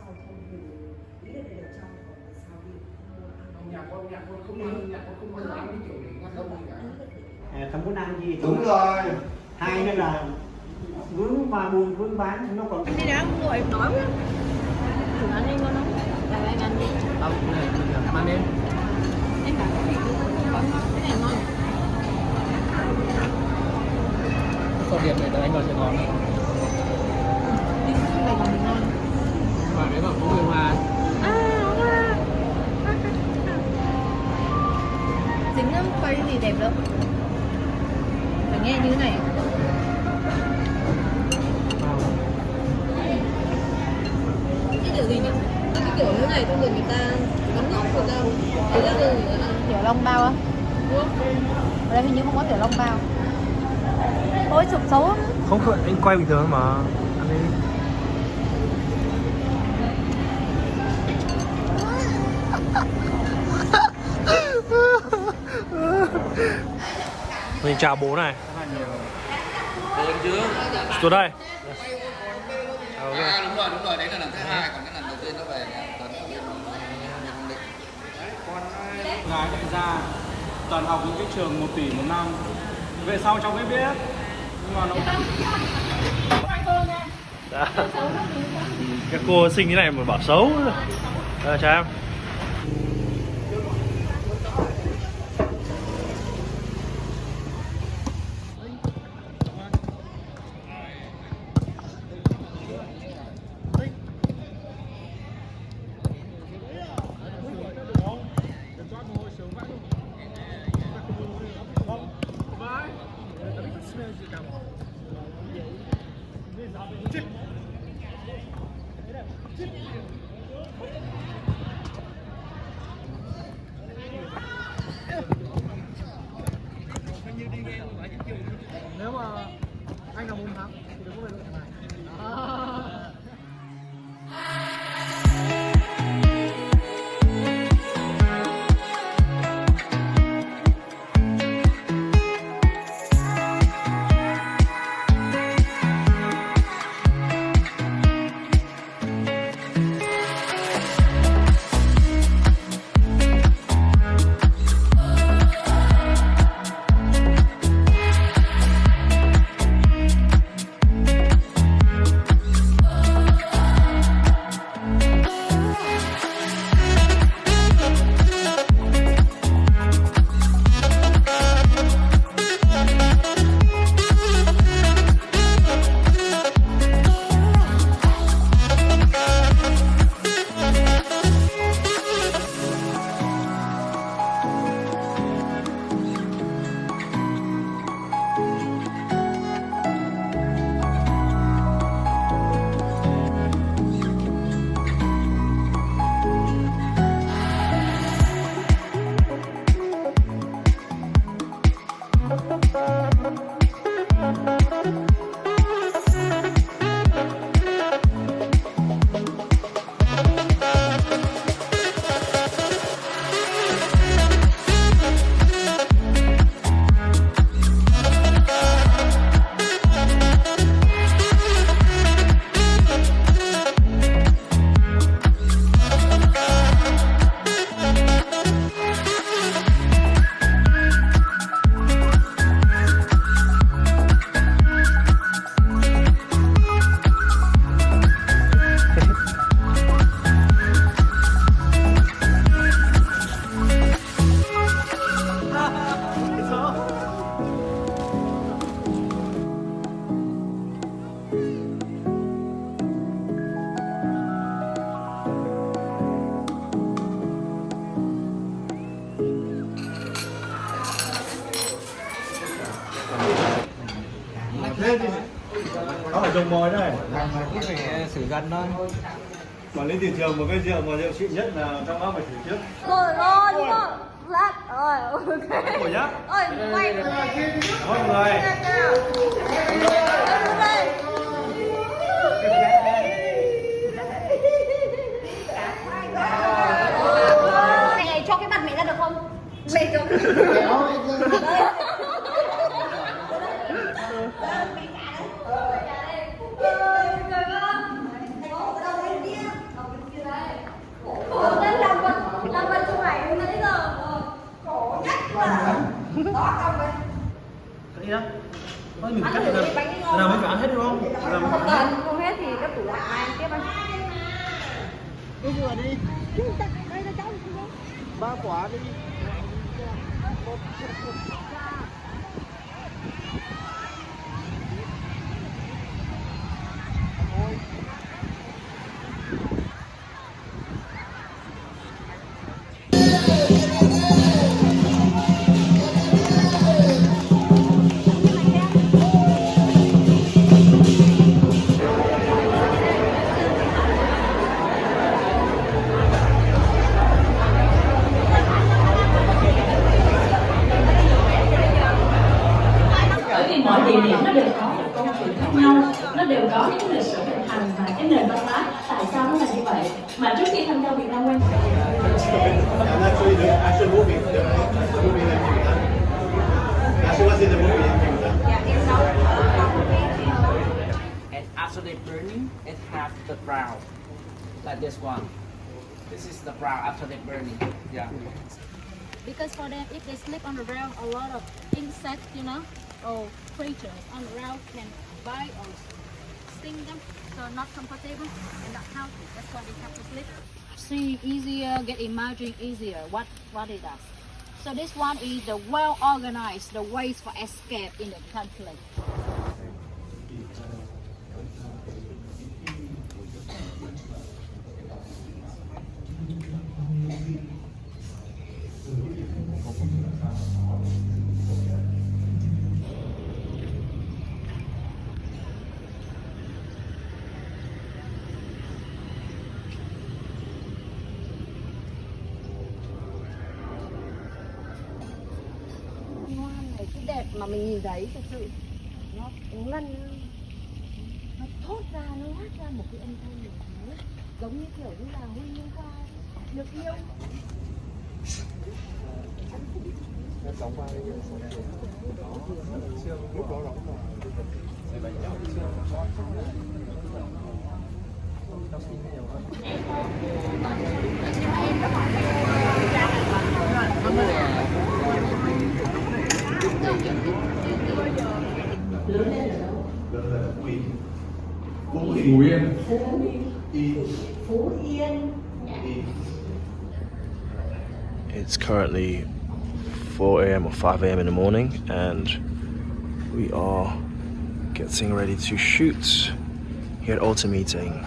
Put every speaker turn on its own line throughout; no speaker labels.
sau thôi, mình ý là để cho còn sau đi
nhà con không ăn cái kiểu để ngăn đông gì cả.
Không muốn ăn gì.
Đúng rồi.
Hai nữa là vướng và buồn vướng bán nó còn.
Đi đã ngồi đói quá. Thử ăn đi ngon không? Là anh ăn đi.
Không, này mình mang đến.
Em bảo cái này ngon. Cái này ngon.
Có điểm này là anh vào Sài Gòn.
Này còn ngon.
Và đấy bảo có người Hoa.
Dính quay gì đẹp đâu. Phải nghe như thế này. Cái kiểu gì nhỉ? Cái kiểu như này không được người ta gắn nước của đâu. Người ta được kiểu long bao á. Đúng không? Ở đây hình như không có kiểu long bao. Ôi chụp xấu.
Không, anh quay bình thường mà. Ăn đi. Mình chào bố này.
Hơn chứ.
Xuống đây.
Đúng rồi, đấy là lần thứ hai, còn cái lần đầu tiên nó về lần đầu tiên nó định.
Con gái đại gia toàn học những cái trường 1 tỷ một năm, về sau cháu mới biết nhưng mà nó
Các cô xinh thế này mà bảo xấu. Chào em.
nếu mà anh là muốn thắng thì đừng có về đội này.
Nó phải dùng mồi đây.
Cứ phải xử gần thôi.
Mà lên thị trường một cái rượu mà rượu xịn nhất là trong đó phải thử trước.
Rồi đúng không? Lát rồi ok.
Ngồi nhá.
Ôi quay.
Mọi người.
Này cho cái mặt mẹ ra được không? Mẹ cho.
Thôi mình cắt được nào mới phải ăn hết đúng không?
Không cần, không hết thì các tủ lạnh mang tiếp anh.
Cái vừa đi. Đây là cháu. 3 quả đi.
Mọi địa điểm nó đều có một câu chuyện khác nhau, nó đều có những lịch sử hình thành và cái nền văn hóa tại sao nó là như vậy. Mà trước khi tham gia Việt Nam quen
And after they burning, it have the brown, like this one. This is the brown after they burning. Yeah.
Because for them, if they sleep on the ground, a lot of insects, you know, or creatures on the ground can bite or sting them, so not comfortable and not healthy. That's why they have to sleep. See easier, get imagine easier. What it does. So this one is the well organized, the ways for escape in the conflict.
Đẹp mà mình nhìn thấy thật sự nó ngân, nó thốt ra, nó hát ra một cái âm thanh gì đó, giống như kiểu như là Huy Minh Khoa được yêu.
Phú Yên.
It's currently 4 a.m. or 5 a.m. in the morning, and we are getting ready to shoot here at Altar Meeting.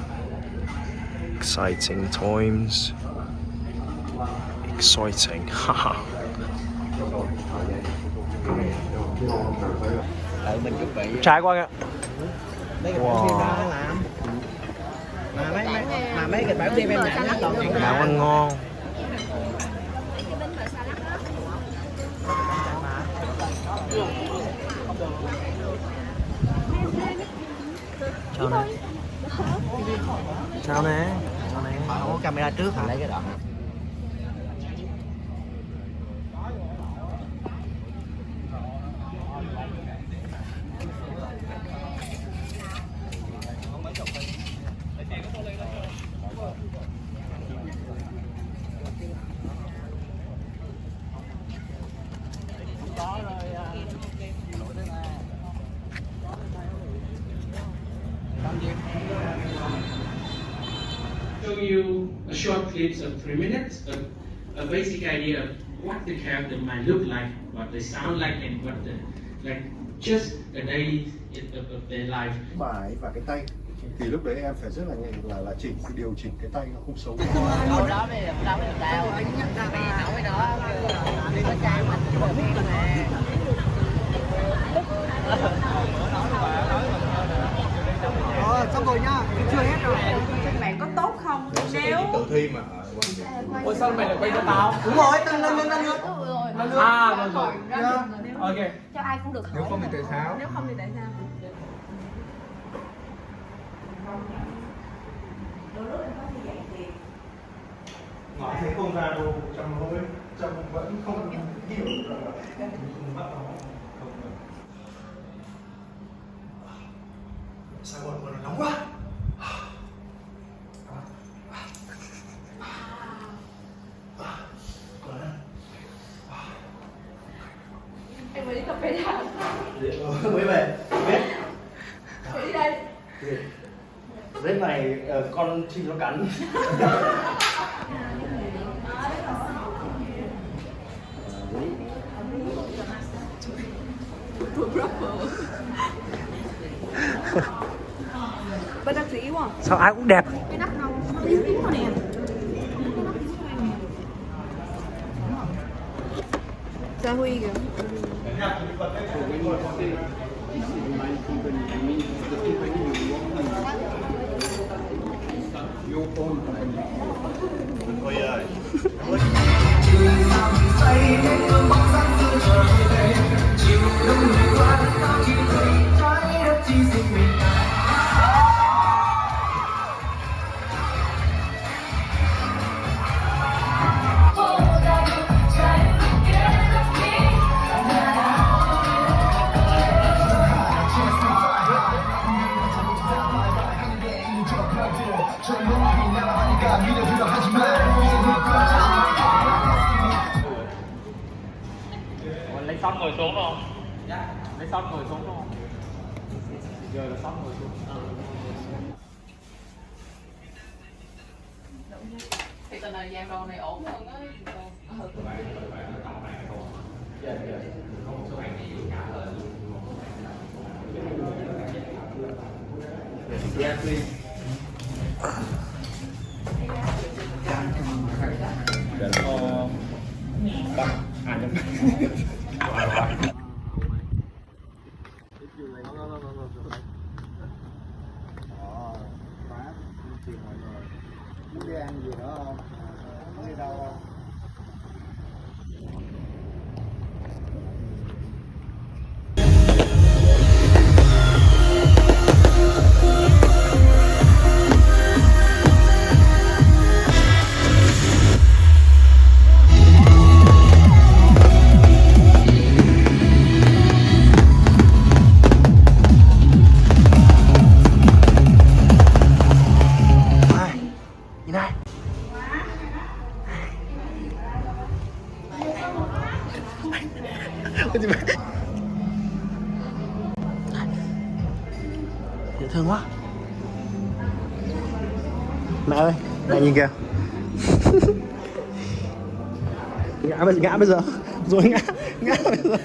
Exciting times. Exciting. Haha.
Mình chuẩn bị.
Trái qua kìa.
Đây cái bản phim đang làm. Mà mấy cái bản phim em nhận nó toàn những
Món ăn ngon. Chào nè. Chào nè.
Mà không có camera trước hả?
Lấy cái đoạn.
Show you a short clips of 3 minutes, a basic idea of what the character might look like, what they sound like, and what the just a daily of their life.
Bài và cái tay thì lúc đấy em phải rất là nhẹ là điều chỉnh cái tay nó không xấu.
Đâu đó bây giờ tao anh nhắc ra mày nấu cái đó đi có trang mình chứ mà biết nè.
Xong rồi nhá, chưa hết rồi.
Các bạn có tốt không? Nếu
Tự thi mà.
Ôi sao mày lại quay cho tao?
Đúng rồi, lần lượt.
À, rồi. Ok.
Cho ai cũng được hỏi.
Nếu không thì tại sao?
nếu không thì tại sao? Đôi lúc em có như vậy thì
Nói thấy không ra đâu, Trâm vẫn không hiểu rằng là bắt nó không. Sao còn nóng quá?
em mới đi cà phê thẳng.
Mới về.
con chim nó cắn.
Bất đắc dĩ quá.
Sao ai cũng đẹp.
Cái nắp nó tím tím thôi nè.
Gia Huy kìa.
Lấy xong ngồi xuống không? Dạ. Lấy xong ngồi xuống không? Giờ là xong ngồi xuống.
Thì tuần này dàn đồ này ổn hơn á.
Yeah, please.
Muốn đi ăn gì nữa không? Đi đâu không?
Nhìn này. Cái gì vậy? Dễ thương quá. Mẹ ơi, mẹ nhìn kìa. Ngã bây giờ, rồi ngã bây giờ.